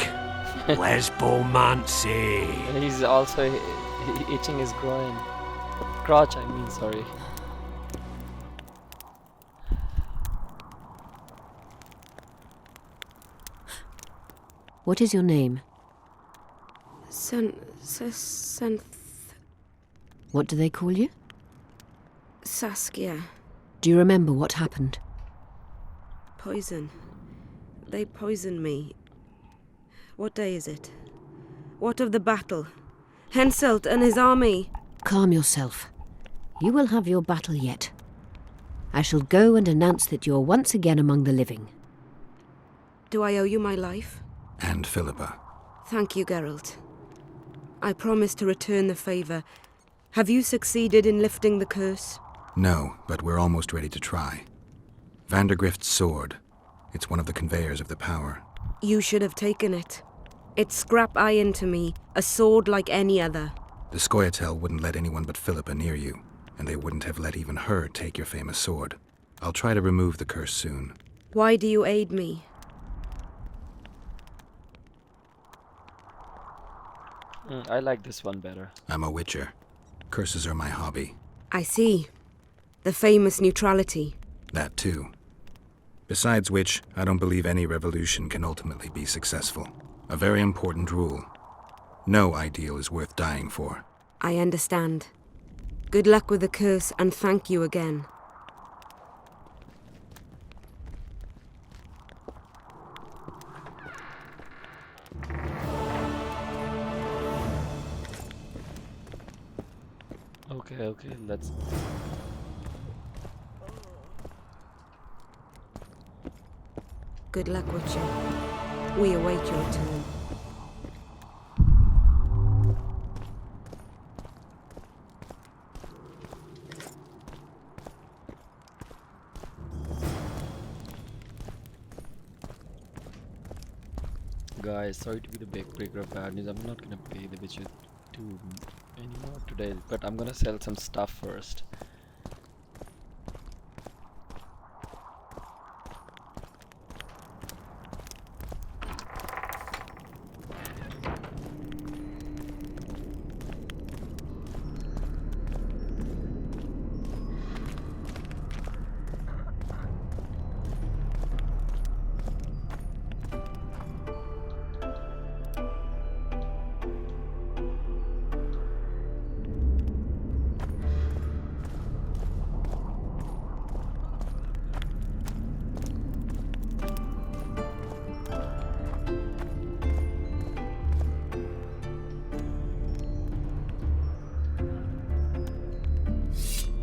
Lesbomancy. He's also itching his groin. Crotch, I mean, sorry. What is your name? What do they call you? Saskia. Do you remember what happened? Poison. They poisoned me. What day is it? What of the battle? Henselt and his army. Calm yourself. You will have your battle yet. I shall go and announce that you're once again among the living. Do I owe you my life? And Philippa. Thank you, Geralt. I promise to return the favour. Have you succeeded in lifting the curse? No, but we're almost ready to try. Vandergrift's sword. It's one of the conveyors of the power. You should have taken it. It's scrap iron to me, a sword like any other. The Scoia'tael wouldn't let anyone but Philippa near you, and they wouldn't have let even her take your famous sword. I'll try to remove the curse soon. Why do you aid me? I like this one better. I'm a witcher. Curses are my hobby. I see. The famous neutrality. That too. Besides which, I don't believe any revolution can ultimately be successful. A very important rule. No ideal is worth dying for. I understand. Good luck with the curse, and thank you again. Okay, let's... Good luck, Witcher. We await your return. Guys, sorry to be the big breaker of bad news. I'm not gonna pay the Witcher 2 anymore today, but I'm gonna sell some stuff first.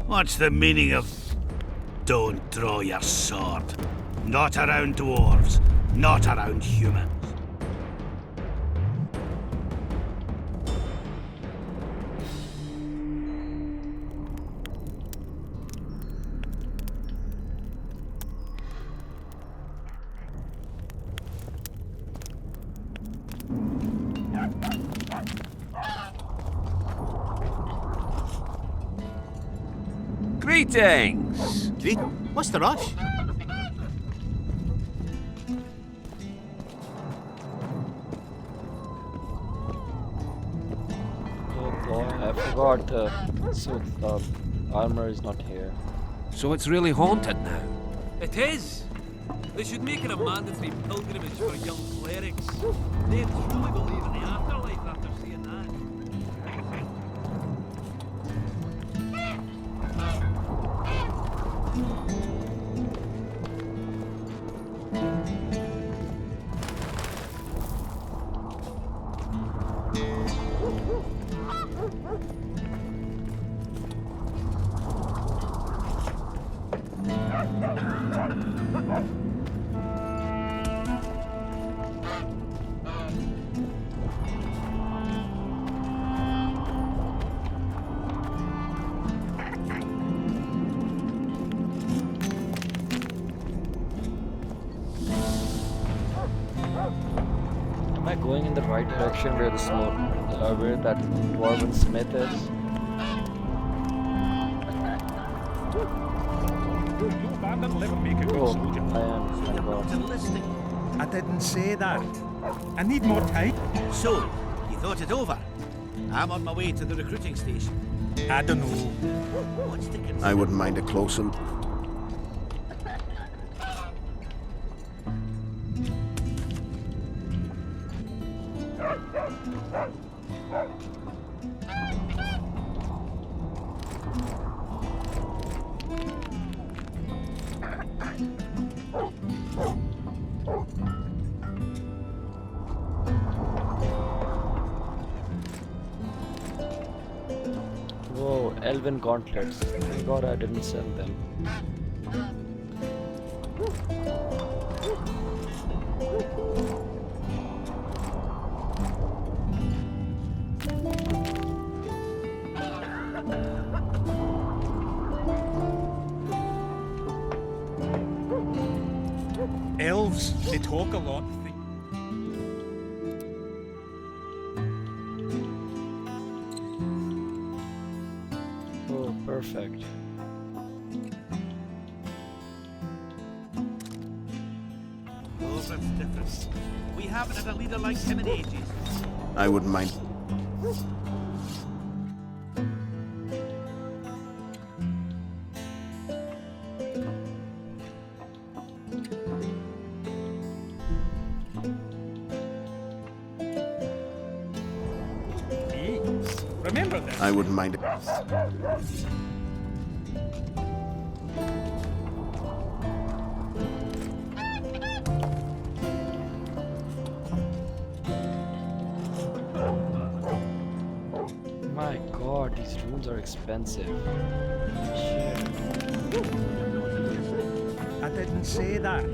What's the meaning of don't draw your sword? Not around dwarves, not around humans. Greetings! What's the rush? Oh boy, I forgot the armor is not here. So it's really haunted now. It is! They should make it a mandatory pilgrimage for young clerics. They'd truly believe in the afterlife after seeing that. Am I going in the right direction where the smoke, where that dwarven smith is? Oh, I am. I didn't say that. I need more time. So, you thought it over? I'm on my way to the recruiting station. I don't know. What's the concern? I wouldn't mind a close one. Whoa, elven gauntlets. Thank God I didn't sell them. Elves, they talk a lot. Oh, perfect. Oh, that's different. We haven't had a leader like him in ages. I wouldn't mind. Remember this. I wouldn't mind it. My God, these runes are expensive. Shit. I didn't say that.